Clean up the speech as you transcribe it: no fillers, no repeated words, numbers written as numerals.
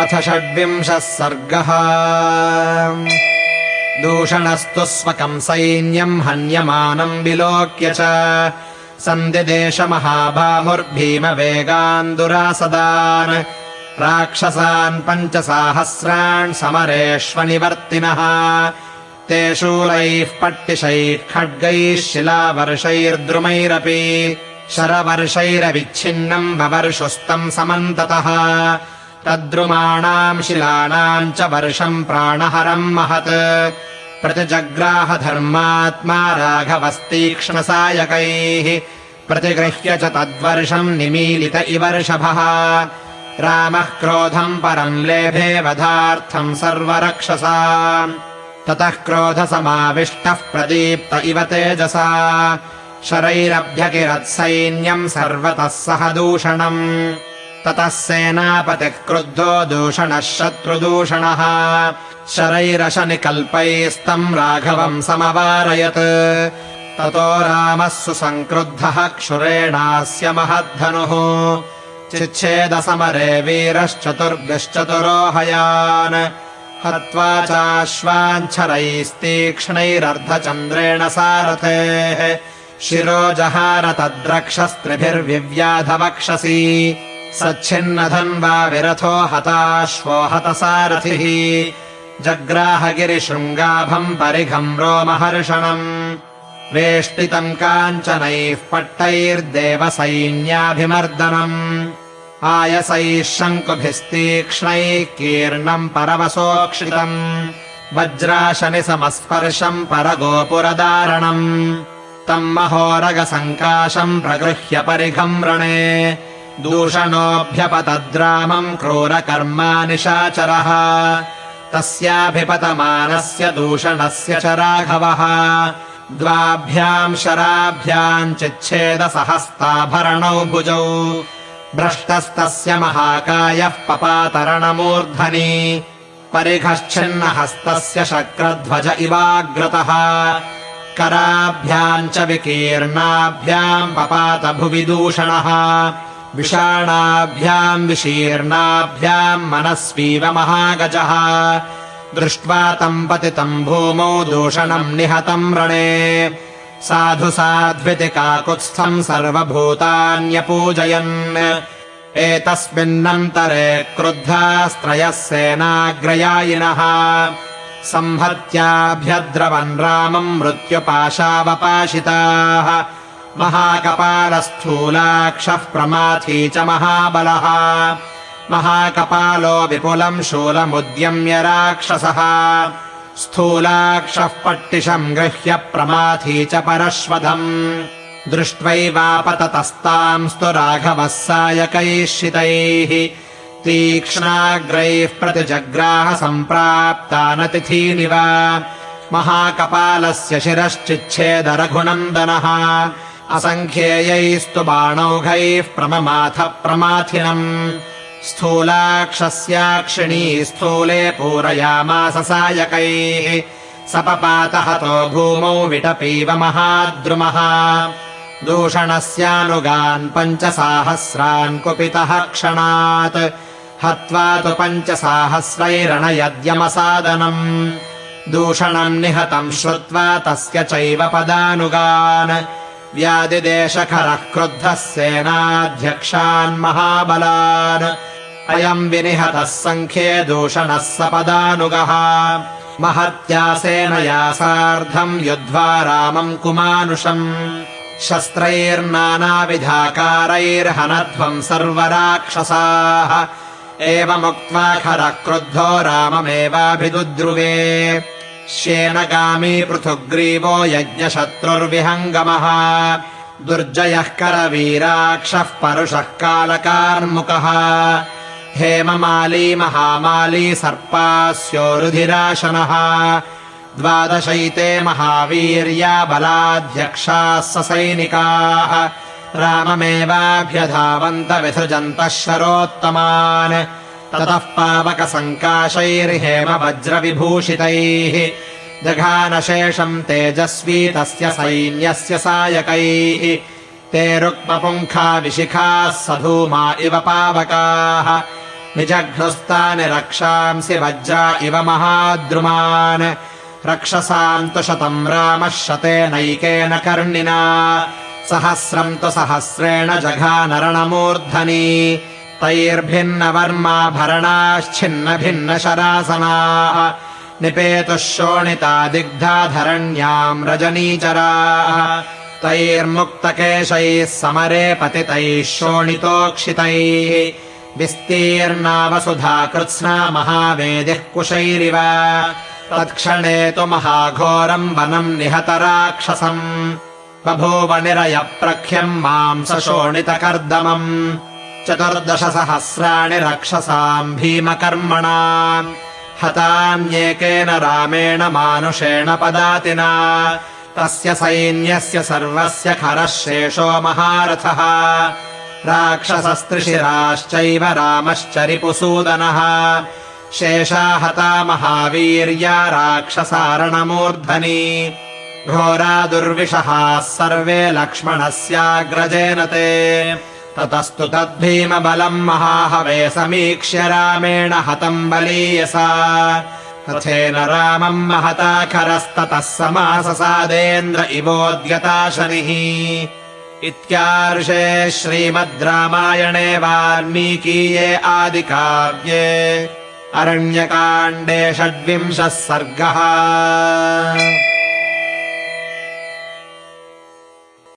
अथ 26 सर्गः। दूषणस्तु स्वकम् सैन्यम् हन्यमानम् विलोक्य च सन्दिदेशमहाबाहुर्भीमवेगान् दुरासदान् राक्षसान् 5,000 समरेष्वनिवर्तिनः। ते शूलैः पट्टिशैः खड्गैः शिलावर्षैर्द्रुमैरपि शरवर्षैरविच्छिन्नम् ववर्षुस्तम् समन्ततः। तद्रुमाणाम् शिलानाम् च वर्षम् प्राणहरम् महत् प्रतिजग्राह धर्मात्मा राघवस्तीक्ष्णसायकैः प्रतिगृह्य च तद्वर्षम् निमीलित इवर्षभः। रामः क्रोधम् परम् लेभे वधार्थम् सर्वरक्षसा ततः क्रोधसमाविष्टः प्रदीप्त इव तेजसा शरैरभ्यकिरत्सैन्यम् सर्वतः सह दूषणम्। ततः सेनापतिः क्रुद्धो दूषणः शत्रुदूषणः शरैरशनिकल्पैस्तम् राघवम् समवारयत्। ततो रामः सुसङ्क्रुद्धः क्षुरेणास्य महद्धनुः चिच्छेदसमरे वीरश्चतुर्भिश्चतुरोहयान् हत्वा चाश्वाञ्छरैस्तीक्ष्णैरर्धचन्द्रेण सारथेः शिरोजहार तद्रक्षस्त्रिभिर्विव्याधवक्षसि सच्छिन्नधन्वा विरथो हताश्वो हतसारथिः जग्राहगिरिशृङ्गाभम् परिघम् रोमहर्षणम् वेष्टितम् काञ्चनैः पट्टैर्देवसैन्याभिमर्दनम् आयसैः शङ्कुभिस्तीक्ष्णैः कीर्णम् परवसोक्षितम् वज्राशनिसमस्पर्शम् परगोपुरदारणम् तम् महोरगसङ्काशम् प्रगृह्य परिघम् रणे दूषणोऽभ्यपतद्रामम् क्रूरकर्मा निशाचरः तस्याभिपतमानस्य दूषणस्य च राघवः द्वाभ्याम् शराभ्याम् चिच्छेदसहस्ताभरणौ भुजौ भ्रष्टस्तस्य महाकायः पपातरणमूर्धनि परिघश्चिन्नहस्तस्य शक्रध्वज इवाग्रतः कराभ्याम् च विकीर्णाभ्याम् पपात भुवि दूषणः विषाणाभ्याम् विशीर्णाभ्याम् मनस्वीव महागजः दृष्ट्वा तम् पतितम् भूमौ दूषणम् निहतम् रणे साधु साध्विति काकुत्स्थम् सर्वभूतान्यपूजयन् एतस्मिन्नन्तरे क्रुद्धास्त्रयः सेनाग्रयायिनः संहत्याभ्यद्रवन् रामम् मृत्युपाशावपाशिताः महाकपालस्थूलाक्षः प्रमाथी च महाबलः महाकपालो विपुलम् शूलमुद्यम्य राक्षसः स्थूलाक्षः पट्टिशम् गृह्य प्रमाथी च परश्वधम् दृष्ट्वैवापततस्तांस्तु राघवः सायकैः शितैः तीक्ष्णाग्रैः प्रतिजग्राह सम्प्राप्तानतिथीनिव महाकपालस्य शिरश्चिच्छेद रघुनन्दनः असङ्ख्येयैस्तु बाणौघैः प्रममाथ प्रमाथिनम् स्थूलाक्षस्याक्षिणी स्थूले पूरयामास सायकैः सपपातहतो भूमौ विटपीव महाद्रुमः दूषणस्यानुगान् 5,000 कुपितः क्षणात् हत्वा तु 5,000 दूषणम् निहतम् श्रुत्वा तस्य चैव पदानुगान् व्यादिदेशखरः क्रुद्धः सेनाध्यक्षान् महाबलान् अयम् विनिहतः सङ्ख्ये दूषणः सपदानुगः महत्या सेनया सार्धम् युद्ध्वा रामम् कुमानुषम् शस्त्रैर्नानाविधाकारैर्हनध्वम् सर्वराक्षसाः एवमुक्त्वा खरः क्रुद्धो राममेवाभिदुद्रुवे श्येनगामी पृथुग्रीवो यज्ञशत्रुर्विहङ्गमः दुर्जयः करवीराक्षः परुषः कालकार्मुकः हेममाली महामाली सर्पास्यो रुधिराशनः 12 महावीर्या बलाध्यक्षाः ससैनिकाः राममेवाभ्यधावन्त विसृजन्तः शरोत्तमान् ततः पावकसङ्काशैर्हेम वज्रविभूषितैः जघानशेषम् तेजस्वी तस्य सैन्यस्य सायकैः ते रुक्मपुङ्खा विशिखाः सधूमा इव पावकाः निजघ्नुस्तानि रक्षांसि वज्रा इव महाद्रुमान् रक्षसाम् तु 100 रामः शतेनैकेन कर्णिना सहस्रम् तु सहस्रेण जघानरणमूर्धनि तैर्भिन्नवर्माभरणाश्छिन्न भिन्नशरासनाः निपेतुः शोणिता दिग्धाधरण्याम् रजनीचराः तैर्मुक्तकेशैः समरे पतितैः शोणितोक्षितैः विस्तीर्णा वसुधा कृत्स्ना महावेदिः कुशैरिव तत्क्षणे तु महाघोरम् वनम् निहतराक्षसम् बभूव निरयप्रख्यम् मांसशोणितकर्दमम् 14 सहस्राणि रक्षसाम् भीमकर्मणा हतान्येकेन रामेण मानुषेण पदातिना तस्य सैन्यस्य सर्वस्य खरः शेषो महारथः राक्षसस्त्रिशिराश्चैव रामश्च रिपुसूदनः शेषा हता महावीर्या राक्षसारणमूर्धनि घोरा दुर्विषहाः सर्वे लक्ष्मणस्याग्रजेन ते ततस्तु तद्भीमबलम् महाहवे समीक्ष्य रामेण हतम् बलीयसा रथेन रामम् महता खरस्ततः समाससादेन्द्र इवोद्यता शनिः इत्यार्षे श्रीमद् रामायणे वाल्मीकीये आदिकाव्ये अरण्यकाण्डे 26 सर्गः।